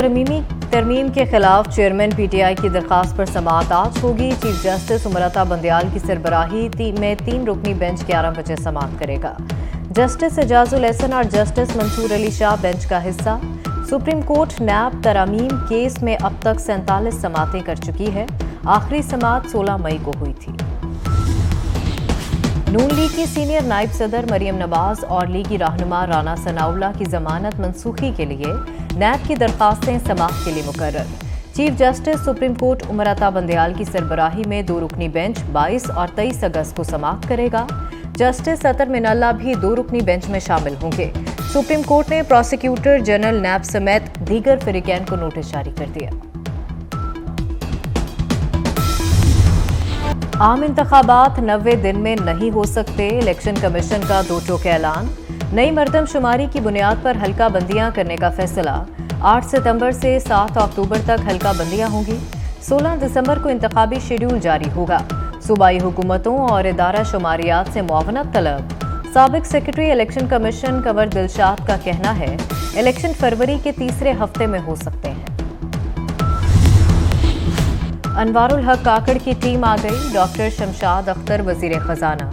ترمیم کے خلاف چیئرمین پی ٹی آئی کی درخواست پر سماعت آج ہوگی۔ چیف جسٹس امرتا بندیال کی سربراہی میں 3 رکنی بینچ 11 بجے سماعت کرے گا۔ جسٹس اعجاز الاحسن اور جسٹس منصور علی شاہ بینچ کا حصہ۔ سپریم کورٹ نیب ترامیم کیس میں اب تک 47 سماعتیں کر چکی ہے۔ آخری سماعت 16 مئی کو ہوئی تھی۔ نون لیگ کی سینئر نائب صدر مریم نواز اور لیگی رہنما رانا ثناءاللہ کی ضمانت منسوخی کے لیے نیب کی درخواستیں سماعت کے لیے مقرر۔ Chief justice supreme court Amrita Bandial کی سربراہی میں 2 رکنی بینچ 22 اور 23 اگست کو سماعت کرے گا۔ جسٹس اطہر من اللہ بھی 2 رکنی بینچ میں شامل ہوں گے۔ سپریم کورٹ نے پروسیکیوٹر جنرل نیب سمیت دیگر فریقین کو نوٹس جاری کر دیا۔ عام انتخابات 90 دن میں نہیں ہو سکتے، الیکشن کمیشن کا 2 ٹوک اعلان۔ نئی مردم شماری کی بنیاد پر حلقہ بندیاں کرنے کا فیصلہ۔ 8 ستمبر سے 7 اکتوبر تک حلقہ بندیاں ہوں گی۔ 16 دسمبر کو انتخابی شیڈول جاری ہوگا۔ صوبائی حکومتوں اور ادارہ شماریات سے معاونت طلب۔ سابق سیکرٹری الیکشن کمیشن کنور دلشاد کا کہنا ہے الیکشن فروری کے تیسرے ہفتے میں ہو سکتے ہیں۔ انوار الحق کاکڑ کی ٹیم آ گئی۔ ڈاکٹر شمشاد اختر وزیر خزانہ،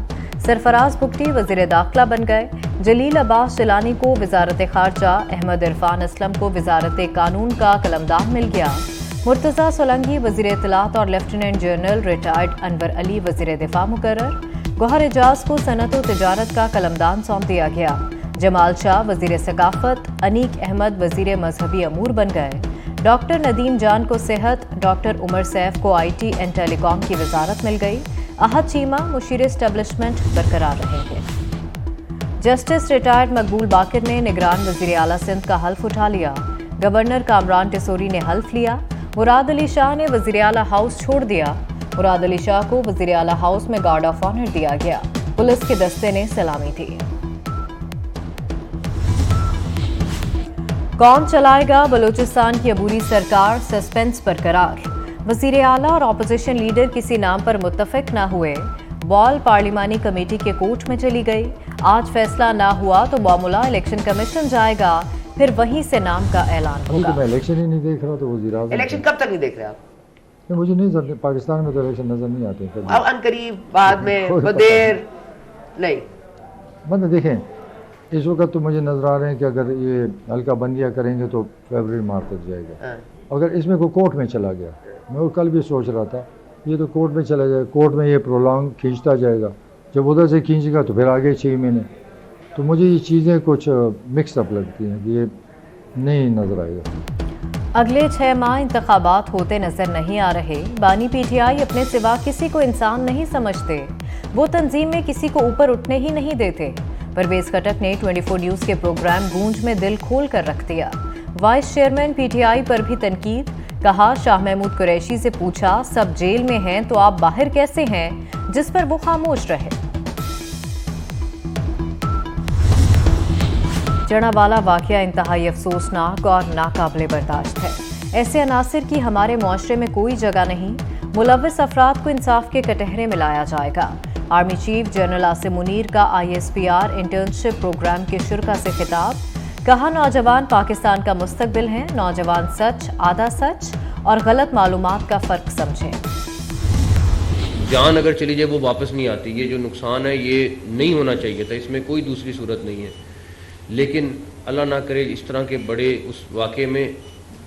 سرفراز بگٹی وزیر داخلہ بن گئے۔ جلیل عباس جیلانی کو وزارت خارجہ، احمد عرفان اسلم کو وزارت قانون کا قلمدان مل گیا۔ مرتضیٰ سولنگی وزیر اطلاعات اور لیفٹیننٹ جنرل ریٹائرڈ انور علی وزیر دفاع مقرر۔ گوہر اعجاز کو صنعت و تجارت کا قلمدان سونپ دیا گیا۔ جمال شاہ وزیر ثقافت، انیک احمد وزیر مذہبی امور بن گئے۔ ڈاکٹر ندیم جان کو صحت، ڈاکٹر عمر سیف کو آئی ٹی اینڈ ٹیلی کام کی وزارت مل گئی۔ احد چیمہ مشیر اسٹیبلشمنٹ برقرار رہیں گے۔ جسٹس ریٹائرڈ مقبول باقر نے نگران وزیر اعلیٰ سندھ کا حلف اٹھا لیا۔ گورنر کامران ٹیسوری نے حلف لیا۔ مراد علی شاہ نے وزیر اعلیٰ ہاؤس چھوڑ دیا۔ مراد علی شاہ کو وزیر اعلیٰ ہاؤس میں گارڈ آف آنر دیا گیا۔ پولیس کے دستے نے سلامی دی۔ کون چلائے گا بلوچستان کی عبوری سرکار، سسپینس برقرار۔ وزیر اعلیٰ اور اپوزیشن لیڈر کسی نام پر متفق نہ ہوئے۔ بال پارلیمانی کمیٹی کے کورٹ میں چلی گئی۔ آج فیصلہ نہ ہوا تو معاملہ الیکشن کمیشن جائے گا، پھر وہیں سے نام کا اعلان ہوگا۔ میں الیکشن ہی نہیں دیکھ رہا تو وزیر اعظم الیکشن کب تک نہیں دیکھ رہے آپ؟ مجھے نہیں، پاکستان میں تو الیکشن نظر نہیں آتے۔ اب ان قریب، بعد میں، بدیر نہیں بند دیکھیں اس وقت تو مجھے نظر آ رہے ہیں کہ اگر یہ حلقہ بندیاں کریں گے تو فیبرری مارچ تک جائے گا۔ اگر اس میں کوئی کورٹ میں چلا گیا، میں وہ کل بھی سوچ رہا تھا یہ تو کورٹ میں چلا جائے، کورٹ میں یہ پرولانگ کھینچتا جائے گا، جب ادھر سے کھینچے گا تو پھر آگے 6 مہینے۔ تو مجھے یہ چیزیں کچھ مکس اپ لگتی ہیں کہ یہ نہیں نظر آئے گا۔ اگلے 6 ماہ انتخابات ہوتے نظر نہیں آ رہے۔ بانی پی ٹی آئی اپنے سوا کسی کو انسان نہیں سمجھتے، وہ تنظیم میں کسی کو اوپر اٹھنے ہی نہیں دیتے۔ پرویز خٹک نے 24 نیوز کے پروگرام گونج میں دل کھول کر رکھ دیا۔ Vice chairman P T I پر بھی تنقید، کہا شاہ محمود قریشی سے پوچھا سب جیل میں ہیں تو آپ باہر کیسے ہیں، جس پر وہ خاموش رہے۔ جڑا والا واقعہ انتہائی افسوسناک اور ناقابل برداشت ہے۔ ایسے عناصر کی ہمارے معاشرے میں کوئی جگہ نہیں۔ ملوث افراد کو انصاف کے کٹہرے میں لایا جائے گا۔ Army chief general Asim Munir کا I S P R internship program کے شرکاء سے خطاب، کہا نوجوان پاکستان کا مستقبل ہیں، نوجوان سچ، آدھا سچ اور غلط معلومات کا فرق سمجھیں۔ جان اگر چلی جائے وہ واپس نہیں آتی، یہ جو نقصان ہے یہ نہیں ہونا چاہیے تھا، اس میں کوئی دوسری صورت نہیں ہے، لیکن اللہ نہ کرے اس طرح کے بڑے اس واقعے میں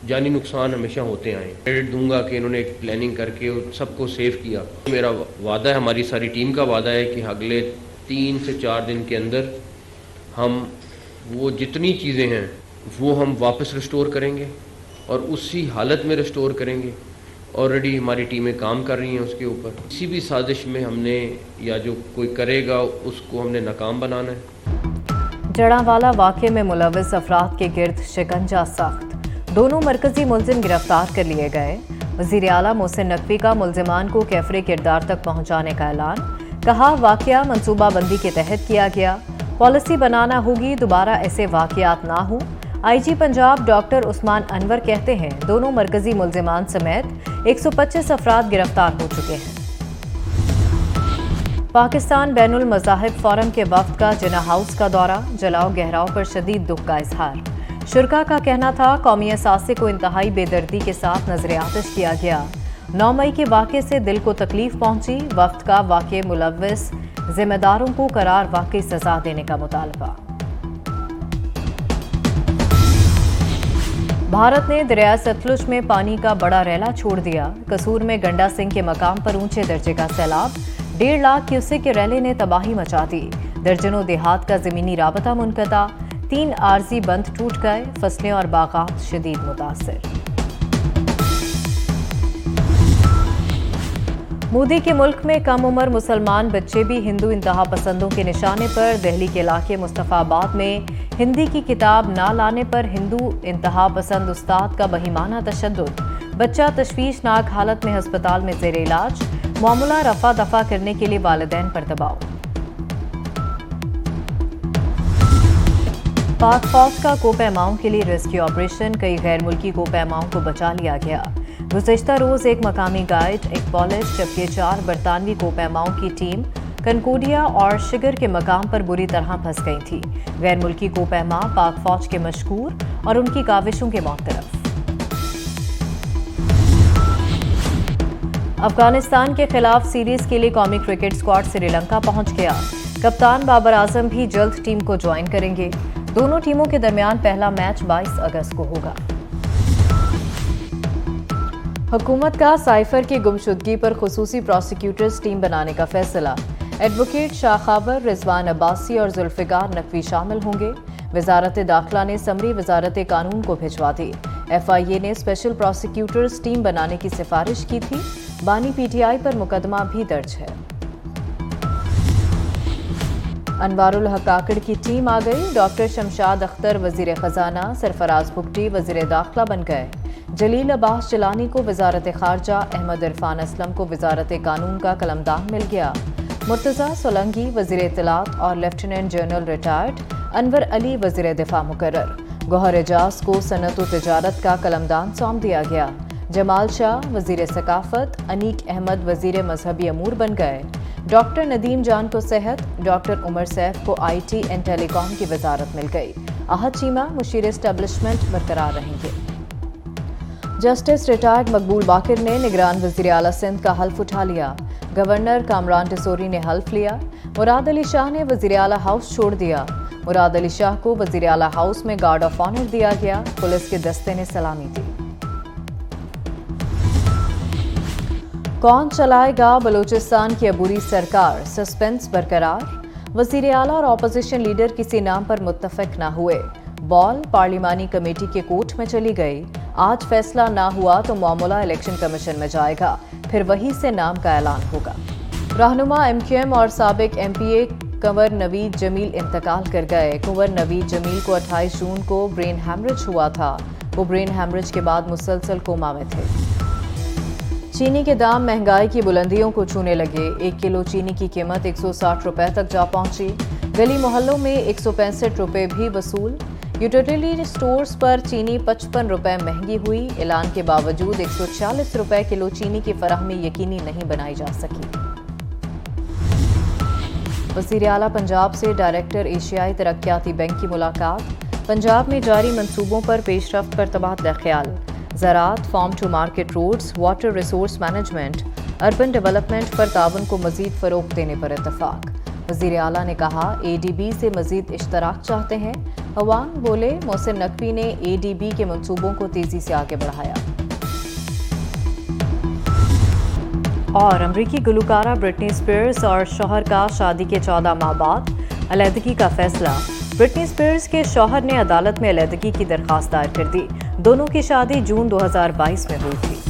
جانی نقصان ہمیشہ ہوتے آئے۔ کریڈٹ دوں گا کہ انہوں نے ایک پلاننگ کر کے سب کو سیو کیا۔ میرا وعدہ ہے، ہماری ساری ٹیم کا وعدہ ہے کہ اگلے 3 سے 4 دن کے اندر ہم وہ جتنی چیزیں ہیں وہ ہم واپس ریسٹور کریں گے اور اسی حالت میں ریسٹور کریں گے۔ آلریڈی ہماری ٹیمیں کام کر رہی ہیں اس کے اوپر۔ کسی بھی سازش میں ہم نے یا جو کوئی کرے گا اس کو ہم نے ناکام بنانا ہے۔ جڑاوالا واقعے میں ملوث افراد کے گرد شکنجہ سخت، دونوں مرکزی ملزم گرفتار کر لیے گئے۔ وزیر اعلیٰ محسن نقوی کا ملزمان کو کیفر کردار تک پہنچانے کا اعلان، کہا واقعہ منصوبہ بندی کے تحت کیا گیا، پالیسی بنانا ہوگی دوبارہ ایسے واقعات نہ ہوں۔ آئی جی پنجاب ڈاکٹر عثمان انور کہتے ہیں دونوں مرکزی ملزمان سمیت 125 افراد گرفتار ہو چکے ہیں۔ پاکستان بین المذاہب فورم کے وفد کا جناح ہاؤس کا دورہ، جلاؤ گہراؤ پر شدید دکھ کا اظہار۔ شرکا کا کہنا تھا قومی اثاثے کو انتہائی بے دردی کے ساتھ نظر آتش کیا گیا۔ 9 مئی کے واقعے سے دل کو تکلیف پہنچی، وفد کا واقعے ملوث ذمہ داروں کو قرار واقعی سزا دینے کا مطالبہ۔ بھارت نے دریائے ستلج میں پانی کا بڑا ریلا چھوڑ دیا۔ قصور میں گنڈا سنگھ کے مقام پر اونچے درجے کا سیلاب، 1.5 لاکھ کیوسک کے ریلے نے تباہی مچا دی۔ درجنوں دیہات کا زمینی رابطہ منقطع، 3 عارضی بند ٹوٹ گئے، فصلیں اور باغات شدید متاثر۔ مودی کے ملک میں کم عمر مسلمان بچے بھی ہندو انتہا پسندوں کے نشانے پر۔ دہلی کے علاقے مصطفیٰ آباد میں ہندی کی کتاب نہ لانے پر ہندو انتہا پسند استاد کا بہیمانہ تشدد، بچہ تشویشناک حالت میں ہسپتال میں زیر علاج، معاملہ رفع دفع کرنے کے لیے والدین پر دباؤ۔ پاک فوج کا کوپیماؤں کے لیے ریسکیو آپریشن، کئی غیر ملکی کوپیماؤں کو بچا لیا گیا۔ گزشتہ روز ایک مقامی گائیڈ، ایک پولیس جبکہ 4 برطانوی کوپیماؤں کی ٹیم کنکوڈیا اور شگر کے مقام پر بری طرح پھنس گئی تھی۔ غیر ملکی کوپیما پاک فوج کے مشکور اور ان کی کاوشوں کے معترف۔ افغانستان کے خلاف سیریز کے لیے قومی کرکٹ اسکواڈ سری لنکا پہنچ گیا۔ کپتان بابر اعظم بھی جلد ٹیم کو جوائن کریں گے۔ دونوں ٹیموں کے درمیان پہلا میچ 22 اگست کو ہوگا۔ حکومت کا سائفر کی گمشدگی پر خصوصی پروسیکیوٹرز ٹیم بنانے کا فیصلہ، ایڈوکیٹ شاخاور، رضوان عباسی اور ذوالفقار نقوی شامل ہوں گے۔ وزارت داخلہ نے سمری وزارت قانون کو بھجوا دی۔ FIA نے اسپیشل پروسیکیوٹرز ٹیم بنانے کی سفارش کی تھی۔ بانی PTI پر مقدمہ بھی درج ہے۔ انوار الحق کاکڑ کی ٹیم آ گئی، ڈاکٹر شمشاد اختر وزیر خزانہ، سرفراز بگٹی وزیر داخلہ بن گئے۔ جلیل عباس جیلانی کو وزارت خارجہ، احمد عرفان اسلم کو وزارت قانون کا قلمدان مل گیا۔ مرتضیٰ سولنگی وزیر اطلاعات اور لیفٹیننٹ جنرل ریٹائرڈ انور علی وزیر دفاع مقرر۔ گوہر اعجاز کو صنعت و تجارت کا قلمدان سونپ دیا گیا۔ جمال شاہ وزیر ثقافت، انیک احمد وزیر مذہبی امور بن گئے۔ ڈاکٹر ندیم جان کو صحت، ڈاکٹر عمر سیف کو IT اینڈ ٹیلی کام کی وزارت مل گئی۔ احد چیمہ مشیر اسٹیبلشمنٹ برقرار رہیں گے۔ جسٹس ریٹائرڈ مقبول باقر نے نگران وزیر اعلیٰ سندھ کا حلف اٹھا لیا۔ گورنر کامران ٹیسوری نے حلف لیا۔ مراد علی شاہ نے وزیر اعلیٰ ہاؤس چھوڑ دیا۔ مراد علی شاہ کو وزیر اعلیٰ ہاؤس میں گارڈ آف آنر دیا گیا، پولیس کے دستے نے سلامی دی۔ کون چلائے گا بلوچستان کی عبوری سرکار، سسپینس برقرار۔ وزیر اعلیٰ اور اپوزیشن لیڈر کسی نام پر متفق نہ ہوئے۔ بال پارلیمانی کمیٹی کے کورٹ میں چلی گئی۔ آج فیصلہ نہ ہوا تو معاملہ الیکشن کمیشن میں جائے گا، پھر وہی سے نام کا اعلان ہوگا۔ رہنما MQM اور سابق MPA کنور نوید جمیل انتقال کر گئے۔ کنور نوید جمیل کو 28 جون کو برین ہیمریج ہوا تھا۔ وہ برین ہیمریج کے بعد مسلسل کوما میں تھے۔ چینی کے دام مہنگائی کی بلندیوں کو چھونے لگے۔ 1 کلو چینی کی قیمت 160 روپے تک جا پہنچی۔ گلی محلوں میں 165 روپے بھی وصول۔ یوٹیلیٹی سٹورز پر چینی 55 روپے مہنگی ہوئی۔ اعلان کے باوجود 146 روپے کلو چینی کی فراہمی یقینی نہیں بنائی جا سکی۔ وزیر اعلیٰ پنجاب سے ڈائریکٹر ایشیائی ترقیاتی بینک کی ملاقات۔ پنجاب میں جاری منصوبوں پر پیش رفت پر تبادلہ خیال۔ زراعت، farm to market roads, water resource management, urban development پر تعاون کو مزید فروغ دینے پر اتفاق۔ وزیر اعلیٰ نے کہا ADB سے مزید اشتراک چاہتے ہیں۔ ہوانگ بولے محسن نقوی نے ADB کے منصوبوں کو تیزی سے آگے بڑھایا۔ اور امریکی گلوکارہ برٹنی اسپیئرز اور شوہر کا شادی کے 14 ماہ بعد علیحدگی کا فیصلہ۔ برٹنی اسپیئرز کے شوہر نے عدالت میں علیحدگی کی درخواست دائر کر دی۔ دونوں کی شادی جون 2022 میں ہوئی تھی۔